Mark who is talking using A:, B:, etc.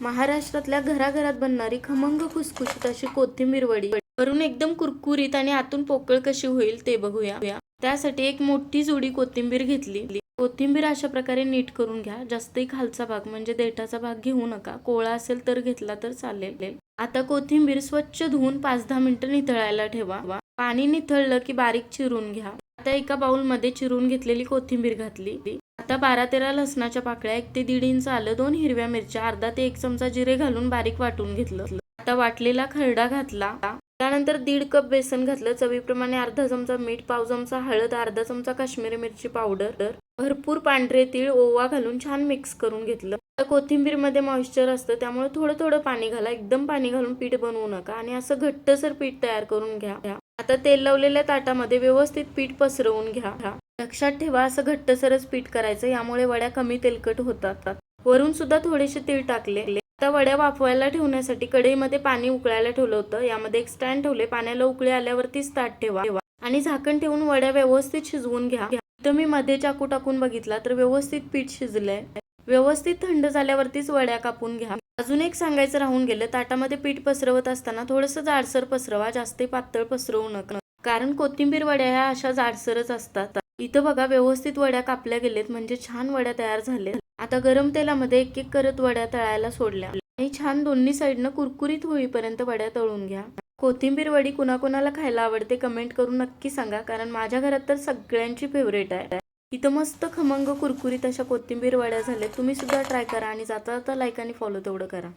A: महाराष्ट्रातल्या घराघरात बनणारी खमंग खुसखुशीत अशी कोथिंबीर वडी वरून एकदम कुरकुरीत आणि आतून पोकळ कशी होईल ते बघूया। त्यासाठी एक मोठी जुडी कोथिंबीर घेतली। कोथिंबीर अशा प्रकारे नीट करून घ्या। जास्तही खालचा भाग म्हणजे देठाचा भाग घेऊ नका। कोळा असेल तर घेतला तर चालेल। आता कोथिंबीर स्वच्छ धुवून 5-10 मिनिटं निथळायला ठेवा। पाणी निथळलं की बारीक चिरून घ्या। आता एका बाउल मध्ये चिरून घेतलेली कोथिंबीर घातली। आता 12-13 लसणाच्या पाकळ्या, 1 ते 1.5 इंच आलं, 2 हिरव्या मिरच्या, अर्धा ते 1 चमचा जिरे घालून बारीक वाटून घेतलं। आता वाटलेला खरडा घातला। त्यानंतर 1.5 कप बेसन घातलं, चवीप्रमाणे अर्धा चमचा मीठ, पाव चमचा हळद, अर्धा चमचा काश्मीरी मिरची पावडर, भरपूर पांढरे तीळ, ओवा घालून छान मिक्स करून घेतलं। कोथिंबीर मध्ये मॉइश्चर असतं त्यामुळे थोडं थोडं पाणी घाला। एकदम पाणी घालून पीठ बनवू नका आणि असं घट्टसर पीठ तयार करून घ्या। आता तेल लावलेल्या ताटामध्ये व्यवस्थित पीठ पसरवून घ्या। लक्षात ठेवा, असं घट्टसरच पीठ करायचं, यामुळे वड्या कमी तेलकट होतात। वरून सुद्धा थोडेसे तीळ टाकले। आता वड्या वाफवायला ठेवण्यासाठी कढईमध्ये पाणी उकळायला ठेवलं होतं। यामध्ये एक स्टँड ठेवले। पाण्याला उकळी आल्यावरतीच ताट ठेवा आणि झाकण ठेवून वड्या व्यवस्थित शिजवून घ्या। इथं मी मध्ये चाकू टाकून बघितला तर व्यवस्थित पीठ शिजलंय। व्यवस्थित थंड झाल्यावरतीच वड्या कापून घ्या। अजून एक सांगायचं राहून गेलं, ताटामध्ये पीठ पसरवत असताना थोडंसं जाडसर पसरवा, जास्त पातळ पसरवू नका, कारण कोथिंबीर वड्या ह्या अशा जाडसरच असतात। इथं बघा, व्यवस्थित वड्या कापल्या गेलेत म्हणजे छान वड्या तयार झाल्या। आता गरम तेलामध्ये एक एक करत वड्या तळायला सोडल्या आणि छान दोन्ही साईडनं कुरकुरीत होईपर्यंत वड्या तळून घ्या। कोथिंबीर वडी कुणाकुणाला खायला आवडते कमेंट करून नक्की सांगा, कारण माझ्या घरात तर सगळ्यांची फेवरेट आहे। इथं मस्त खमंग कुरकुरीत अशा कोथिंबीर वड्या झाल्या। तुम्ही सुद्धा ट्राय करा आणि जाता जाता लाईक आणि फॉलो तेवढं करा।